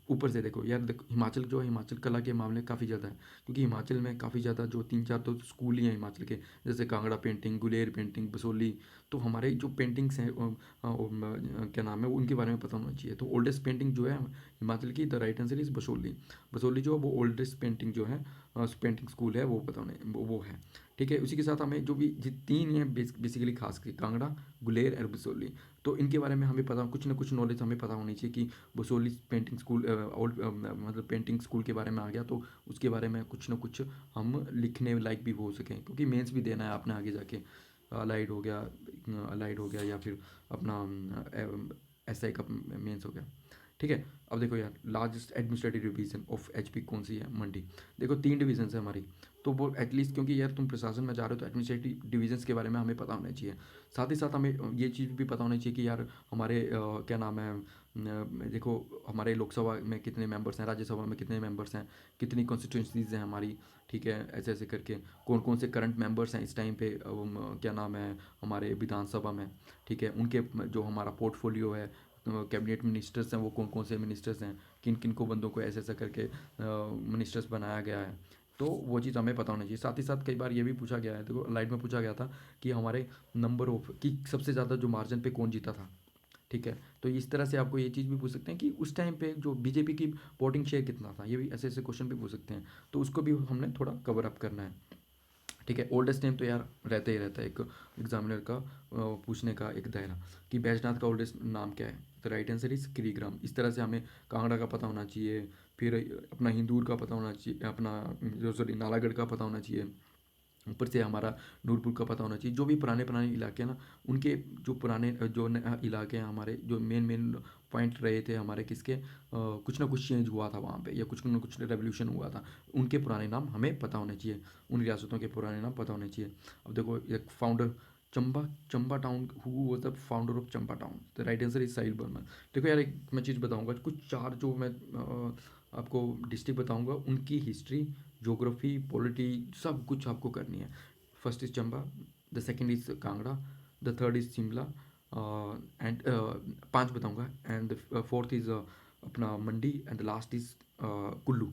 [SPEAKER 1] ऊपर से देखो यार, देखो हिमाचल जो है, हिमाचल कला के मामले काफ़ी ज़्यादा है, क्योंकि हिमाचल में काफ़ी ज़्यादा जो 3-4 तो स्कूल ही हैं हिमाचल के, जैसे कांगड़ा पेंटिंग, गुलेर पेंटिंग, बसोली। तो हमारे जो पेंटिंग्स हैं क्या नाम है, उनके बारे में पता होना चाहिए। तो ओल्डेस्ट पेंटिंग जो है हिमाचल की, the right answer is Basoli. Basoli जो है वो ओल्डेस्ट पेंटिंग जो है, पेंटिंग स्कूल है, वो पता होने वो है। ठीक है, उसी के साथ हमें जो भी तीन हैं बेसिकली खास के, कांगड़ा, गुलेर और बसोली, तो इनके बारे में हमें पता, कुछ ना कुछ नॉलेज हमें पता होनी चाहिए कि बसोली पेंटिंग स्कूल ओल्ड मतलब पेंटिंग स्कूल के बारे में आ गया, तो उसके बारे में कुछ ना कुछ हम लिखने लायक भी हो सकें, क्योंकि मेंस भी देना है आपने आगे जाके। अलाइड हो गया या फिर अपना एसआई का मेंस हो गया। ठीक है, अब देखो यार, largest administrative division of HP कौन सी है? मंडी। देखो 3 डिवीजन है हमारी, तो वो एटलीस्ट, क्योंकि यार तुम प्रशासन में जा रहे हो तो एडमिनिस्ट्रेटिव डिवीजन्स के बारे में हमें पता होना चाहिए। साथ ही साथ हमें ये चीज़ भी पता होनी चाहिए कि यार हमारे क्या नाम है, देखो हमारे लोकसभा में कितने मेंबर्स हैं, राज्यसभा में कितने मेंबर्स हैं, कितनी कॉन्स्टिट्यूंसीज हैं हमारी। ठीक है, ऐसे ऐसे करके कौन कौन से करंट मेंबर्स हैं इस टाइम पे, क्या नाम है, हमारे विधानसभा में। ठीक है, उनके जो हमारा पोर्टफोलियो है, कैबिनेट मिनिस्टर्स हैं, वो कौन कौन से मिनिस्टर्स हैं, किन किन को बंदों को ऐसे ऐसा करके मिनिस्टर्स बनाया गया है। तो वो चीज़ हमें पता होनी चाहिए। साथ ही साथ कई बार ये भी पूछा गया है, देखो लाइट में पूछा गया था कि हमारे नंबर ऑफ कि सबसे ज़्यादा जो मार्जिन पे कौन जीता था। ठीक है, तो इस तरह से आपको ये चीज़ भी पूछ सकते हैं कि उस टाइम पे जो बीजेपी की वोटिंग शेयर कितना था, ये भी ऐसे ऐसे क्वेश्चन भी पूछ सकते हैं। तो उसको भी हमने थोड़ा कवर अप करना है। ठीक है, ओल्डेस्ट नेम तो यार रहता ही रहता है एक एग्जामिनर का पूछने का एक दायरा, कि बैजनाथ का ओल्डेस्ट नाम क्या है? तो राइट आंसर इज किरीग्राम। इस तरह से हमें कांगड़ा का पता होना चाहिए, फिर अपना हिंदूर का पता होना चाहिए, अपना जो सॉरी नालागढ़ का पता होना चाहिए, ऊपर से हमारा नूरपुर का पता होना चाहिए। जो भी पुराने पुराने इलाके हैं ना, उनके जो पुराने इलाके हैं हमारे, जो मेन मेन पॉइंट रहे थे हमारे किसके, कुछ ना कुछ चेंज हुआ था वहाँ पे, या कुछ ना कुछ रेवोल्यूशन हुआ था, उनके पुराने नाम हमें पता होने चाहिए, उन रियासतों के पुराने नाम पता होने चाहिए। अब देखो एक founder, Chamba Chamba town, who was the founder of Chamba town? The right answer is Sahil Barman. देखो यार, एक मैं चीज़ बताऊंगा, कुछ चार जो मैं आपको डिस्ट्रिक्ट बताऊंगा, उनकी हिस्ट्री, ज्योग्राफी, पॉलिटी, सब कुछ आपको करनी है। First is Chamba, the second is Kangra, the third is Shimla, and पांच बताऊंगा, एंड फोर्थ इज अपना Mandi, and the last is Kullu.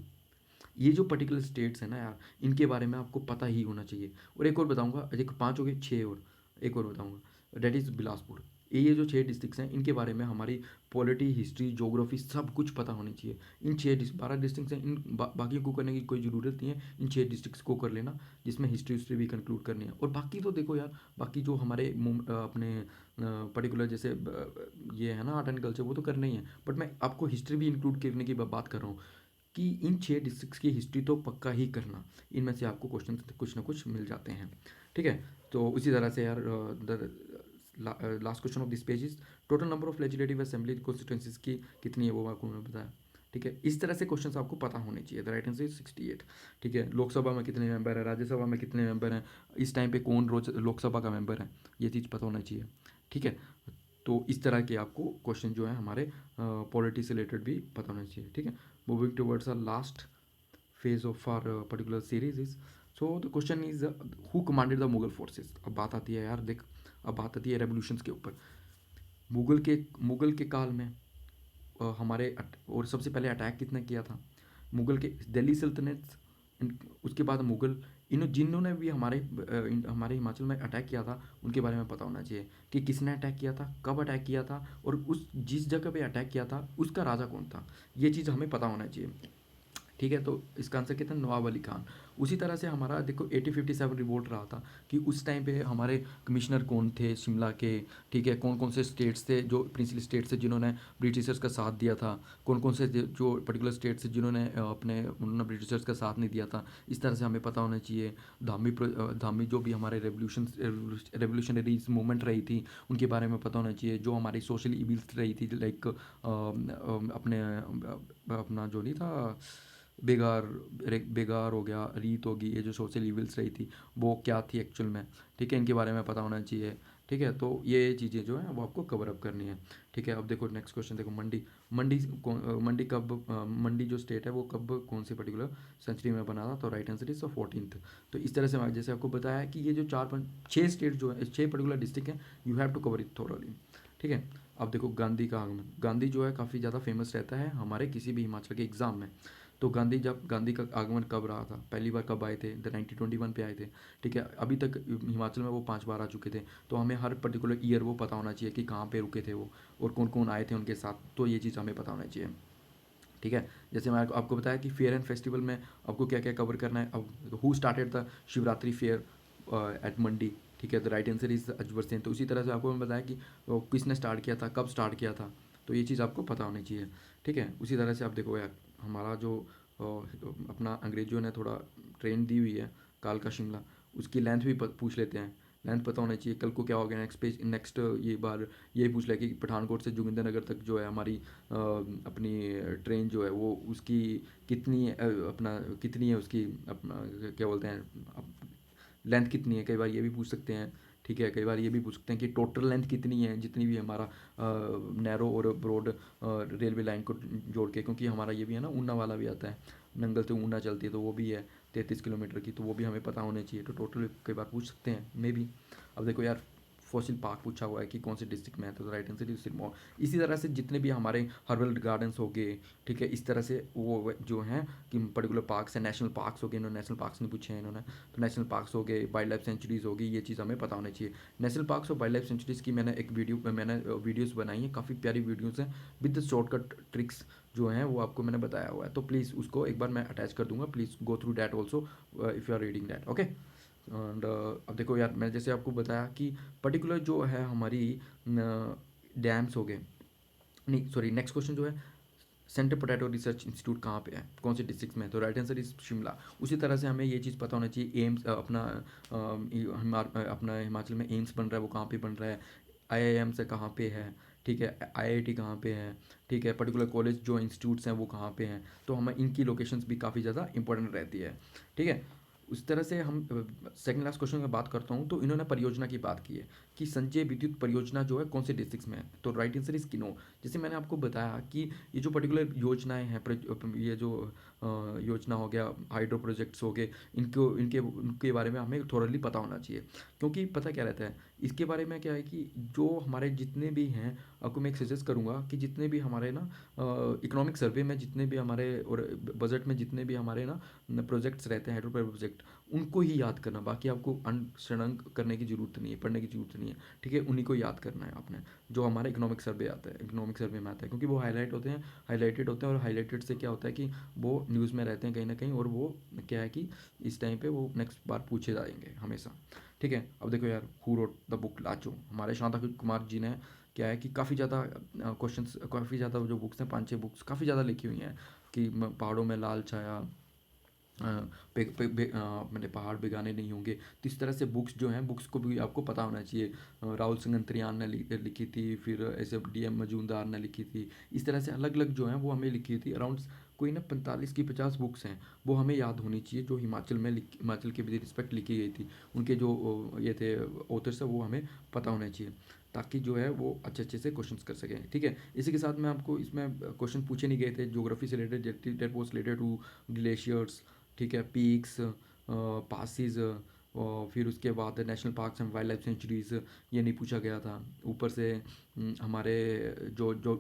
[SPEAKER 1] ये जो पर्टिकुलर स्टेट्स हैं ना यार, इनके बारे में आपको पता ही होना चाहिए। और एक और बताऊंगा, एक पांच हो गए, छः और एक और बताऊंगा, डेट इज़ बिलासपुर। ये जो छः डिस्ट्रिक्ट्स हैं, इनके बारे में हमारी पॉलिटी, हिस्ट्री, ज्योग्राफी सब कुछ पता होनी चाहिए। इन 12 डिस्ट्रिक्ट्स हैं, इन बाकी को करने की कोई ज़रूरत नहीं है, इन 6 डिस्ट्रिक्ट्स को कर लेना, जिसमें हिस्ट्री हिस्ट्री भी कंक्लूड करनी है। और बाकी तो देखो यार, बाकी जो हमारे अपने पर्टिकुलर जैसे ये है ना आर्ट एंड कल्चर, वो तो करना ही है, बट मैं आपको हिस्ट्री भी इंक्लूड करने की बात कर रहा हूँ, कि इन 6 डिस्ट्रिक्ट्स की हिस्ट्री तो पक्का ही करना। इनमें से आपको क्वेश्चन कुछ ना कुछ मिल जाते हैं। ठीक है, तो उसी तरह से यार, last question of this page is, total number of legislative assembly constituencies की कितनी है, वो आपको मैं बताया। ठीक है, इस तरह से क्वेश्चन आपको पता होने चाहिए। The right answer is 68। ठीक है, लोकसभा में कितने मेंबर है, राज्यसभा में कितने मेंबर हैं, इस टाइम पे कौन रोज लोकसभा का मेंबर है, ये चीज़ पता होना चाहिए। ठीक है, तो इस तरह के आपको क्वेश्चन जो है हमारे पॉलिटी से रिलेटेड भी पता होना चाहिए। ठीक है, moving towards a last phase of our particular series is, so the question is, who commanded the Mughal forces? अब बात आती है यार, देख, अब बात आती है रेवोल्यूशंस के ऊपर। मुगल के काल में हमारे और सबसे पहले अटैक किसने किया था? मुगल के दिल्ली सल्तनत, उसके बाद मुगल, इन जिन्होंने भी हमारे हिमाचल में अटैक किया था, उनके बारे में पता होना चाहिए कि किसने अटैक किया था, कब अटैक किया था, और उस जिस जगह पे अटैक किया था उसका राजा कौन था, ये चीज़ हमें पता होना चाहिए। ठीक है, तो इसका आंसर क्या था? नवाब अली खान। उसी तरह से हमारा देखो 1857 रिवोल्ट रहा था, कि उस टाइम पे हमारे कमिश्नर कौन थे शिमला के। ठीक है, कौन कौन से स्टेट्स थे जो प्रिंसली स्टेट्स थे जिन्होंने ब्रिटिशर्स का साथ दिया था, कौन कौन से जो पर्टिकुलर स्टेट्स थे जिन्होंने उन्होंने ब्रिटिशर्स का साथ नहीं दिया था। इस तरह से हमें पता होना चाहिए। धामी जो भी हमारे रेवोल्यूशनरीज मूवमेंट रही थी, उनके बारे में पता होना चाहिए। जो हमारी सोशल इविल्स रही थी, लाइक अपना जो नहीं था, बेगार, बेगार हो गया, रीत होगी, ये जो सोशल इविल्स रही थी, वो क्या थी एक्चुअल में। ठीक है, इनके बारे में पता होना चाहिए। ठीक है, तो ये चीज़ें जो है वो आपको कवर अप करनी है। ठीक है, अब देखो नेक्स्ट क्वेश्चन, देखो मंडी। मंडी मंडी कब, मंडी जो स्टेट है वो कब, कौन सी पर्टिकुलर सेंचुरी में बना था? तो राइट आंसर इज 14th। तो इस तरह से मैं जैसे आपको बताया कि ये जो 4 5 6 स्टेट जो है, 6 पर्टिकुलर डिस्ट्रिक्ट हैं, you have to cover it thoroughly. ठीक है, अब देखो गांधी का आगमन, गांधी जो है काफ़ी ज़्यादा फेमस रहता है हमारे किसी भी हिमाचल के एग्ज़ाम में। तो गांधी का आगमन कब रहा था, पहली बार कब आए थे, द 1921 पे आए थे। ठीक है, अभी तक हिमाचल में वो 5 बार आ चुके थे। तो हमें हर पर्टिकुलर ईयर वो पता होना चाहिए कि कहाँ पे रुके थे वो, और कौन कौन आए थे उनके साथ, तो ये चीज़ हमें पता होना चाहिए। ठीक है, जैसे मैं आपको बताया कि फेयर एंड फेस्टिवल में आपको क्या क्या कवर करना है। अब who started the Shivratri fair at Mandi, ठीक है, the right answer is Ajbar Sen. तो उसी तरह से आपको मैंने बताया कि किसने स्टार्ट किया था, कब स्टार्ट किया था, तो ये चीज़ आपको पता होनी चाहिए। ठीक है, उसी तरह से आप देखो यार, हमारा जो अपना अंग्रेजों ने थोड़ा ट्रेन दी हुई है कालका शिमला, उसकी लेंथ भी पूछ लेते हैं। लेंथ पता होना चाहिए, कल को क्या हो गया नेक्स्ट ये बार ये पूछ लिया कि पठानकोट से जोगिंदरनगर तक जो है हमारी अपनी ट्रेन जो है वो उसकी कितनी अपना कितनी है उसकी अपना क्या बोलते हैं लेंथ कितनी है, कई बार ये भी पूछ सकते हैं। ठीक है, कई बार ये भी पूछ सकते हैं कि टोटल लेंथ कितनी है, जितनी भी हमारा नैरो और ब्रॉड रेलवे लाइन को जोड़ के, क्योंकि हमारा ये भी है ना ऊना वाला भी आता है, नंगल से ऊना चलती है, तो वो भी है 33 किलोमीटर की, तो वो भी हमें पता होने चाहिए। तो टोटल कई बार पूछ सकते हैं मे बी। अब देखो यार, फॉसिल पार्क पूछा हुआ है कि कौन से डिस्ट्रिक्ट में है, तो राइट आंसर इज सिरमौर। इसी तरह से जितने भी हमारे हर्बल गार्डन्स हो गए, ठीक है, इस तरह से वो जो हैं कि पर्टिकुलर पार्क्स हैं, नेशनल पार्क्स हो गए, इन्होंने नेशनल पार्क्स नहीं पूछे हैं इन्होंने, तो नेशनल पार्क्स हो गए, वाइल्ड लाइफ सेंचुरीज हो गई, ये चीज़ हमें पता होनी चाहिए। नेशनल पार्क्स और वाइल्ड लाइफ सेंचुरीज की मैंने वीडियोज़ बनाई हैं, काफ़ी प्यारी वीडियोज़ हैं विद शॉर्टकट ट्रिक्स जो हैं वो आपको मैंने बताया हुआ है। तो प्लीज़ उसको एक बार मैं अटैच कर दूंगा, please go through that also if you are reading that, okay. And अब देखो यार, मैं जैसे आपको बताया कि पर्टिकुलर जो है हमारी डैम्स हो गए, नहीं सॉरी, नेक्स्ट क्वेश्चन जो है, सेंटर पोटैटो रिसर्च इंस्टीट्यूट कहाँ पे है, कौन से डिस्ट्रिक्ट में है, तो राइट आंसर इज शिमला। उसी तरह से हमें ये चीज़ पता होना चाहिए, एम्स अपना हिमाचल में एम्स बन रहा है, वो कहाँ पे बन रहा है, आईआईएम से कहाँ पे है, ठीक है, आईआईटी कहाँ पे है, ठीक है, पर्टिकुलर कॉलेज जो इंस्टीट्यूट्स हैं वो कहाँ पे हैं, तो हमें इनकी लोकेशंस भी काफ़ी ज़्यादा इंपॉर्टेंट रहती है। ठीक है, उस तरह से हम सेकंड लास्ट क्वेश्चन में बात करता हूँ, तो इन्होंने परियोजना की बात की है कि संजय विद्युत परियोजना जो है कौन से डिस्ट्रिक्ट में है, तो राइट आंसर इज किन्नौर। जैसे मैंने आपको बताया कि ये जो पर्टिकुलर योजनाएं हैं, ये जो योजना हो गया, हाइड्रो प्रोजेक्ट्स हो गए, इनके इनके बारे में हमें थोरली पता होना चाहिए। क्योंकि पता क्या रहता है इसके बारे में, क्या है कि जो हमारे जितने भी हैं, आपको मैं एक सजेस्ट करूँगा कि जितने भी हमारे ना इकोनॉमिक सर्वे में जितने भी हमारे और बजट में जितने भी हमारे ना प्रोजेक्ट्स रहते हैं, हाइड्रो प्रोजेक्ट, उनको ही याद करना, बाकी आपको अनशरण करने की ज़रूरत नहीं है, पढ़ने की ज़रूरत नहीं है। ठीक है, उन्हीं को याद करना है आपने, जो हमारा इकोनॉमिक सर्वे आता है, इकोनॉमिक सर्वे में आता है, क्योंकि वो हाईलाइटेड होते हैं, और हाईलाइटेड से क्या होता है कि वो न्यूज़ में रहते हैं कहीं ना कहीं, और वो क्या है कि इस टाइम पे वो नेक्स्ट बार पूछे जाएंगे हमेशा। ठीक है, अब देखो यार, हु रोट द बुक लाचो, हमारे शांता कुमार जी ने क्या है कि काफ़ी ज़्यादा क्वेश्चंस, काफ़ी ज़्यादा जो बुक्स हैं, 5-6 बुक्स काफ़ी ज़्यादा लिखी हुई हैं कि पहाड़ों में लाल छाया, मैंने पहाड़ बेगाने नहीं होंगे, तो इस तरह से बुक्स जो हैं, बुक्स को भी आपको पता होना चाहिए। राहुल सिंह अंतरियान ने लिखी थी, फिर ऐसे DM मजूमदार ने लिखी थी, इस तरह से अलग अलग जो हैं वो हमें लिखी थी, अराउंड कोई ना 45 की 50 बुक्स हैं, वो हमें याद होनी चाहिए, जो हिमाचल के भी रिस्पेक्ट लिखी गई थी, उनके जो ये थे ऑथर्स है, वो हमें पता होना चाहिए, ताकि जो है वो अच्छे अच्छे से क्वेश्चंस कर सकें। ठीक है, इसी के साथ मैं आपको इसमें क्वेश्चन पूछे नहीं गए थे ज्योग्राफी से related, that was related to glaciers, ठीक है, पीक्स, पासिस, और फिर उसके बाद national parks and wild life sanctuaries, ये नहीं पूछा गया था। ऊपर से हमारे जो जो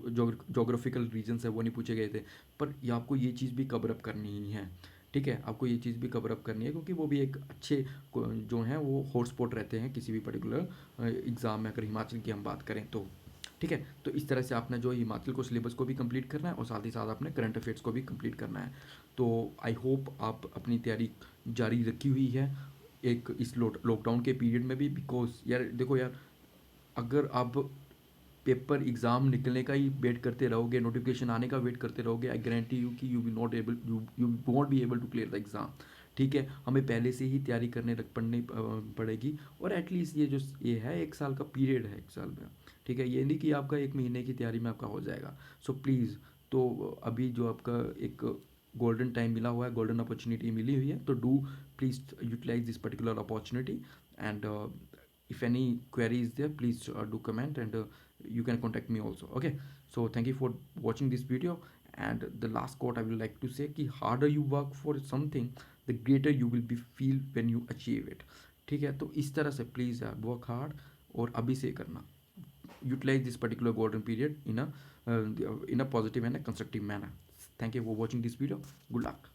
[SPEAKER 1] जोग्राफिकल रीजन्स है वो नहीं पूछे गए थे। पर ये आपको ये चीज़ भी कवर अप करनी ही है। ठीक है, आपको ये चीज़ भी कवर अप करनी है, क्योंकि वो भी एक अच्छे जो हैं वो हॉट स्पॉट रहते हैं किसी भी पर्टिकुलर एग्ज़ाम में, अगर हिमाचल की हम बात करें तो। ठीक है, तो इस तरह से आपने जो हिमाचल को सिलेबस को भी कंप्लीट करना है, और साथ ही साथ आपने करंट अफेयर्स को भी कंप्लीट करना है। तो आई होप आप अपनी तैयारी जारी रखी हुई है एक इस लॉकडाउन के पीरियड में भी, बिकॉज यार देखो यार, अगर आप पेपर एग्ज़ाम निकलने का ही वेट करते रहोगे, नोटिफिकेशन आने का वेट करते रहोगे, आई गारंटी यू कि you won't be able to clear the exam. ठीक है, हमें पहले से ही तैयारी करने पड़नी पड़ेगी, और एटलीस्ट ये जो ये है 1 साल का पीरियड है, 1 साल में। ठीक है, ये नहीं कि आपका 1 महीने की तैयारी में आपका हो जाएगा। सो प्लीज़, तो अभी जो आपका एक गोल्डन टाइम मिला हुआ है, गोल्डन अपॉर्चुनिटी मिली हुई है, तो do please utilise this particular opportunity, and if any query is there, please do comment, and you can contact me also, okay. So thank you for watching this video, and the last quote I would like to say कि harder you work for something, the greater you will be feel when you achieve it। ठीक है, तो इस तरह से please यार work hard, और अभी से करना, utilize this particular golden period in a positive and a constructive manner. Thank you for watching this video. Good luck.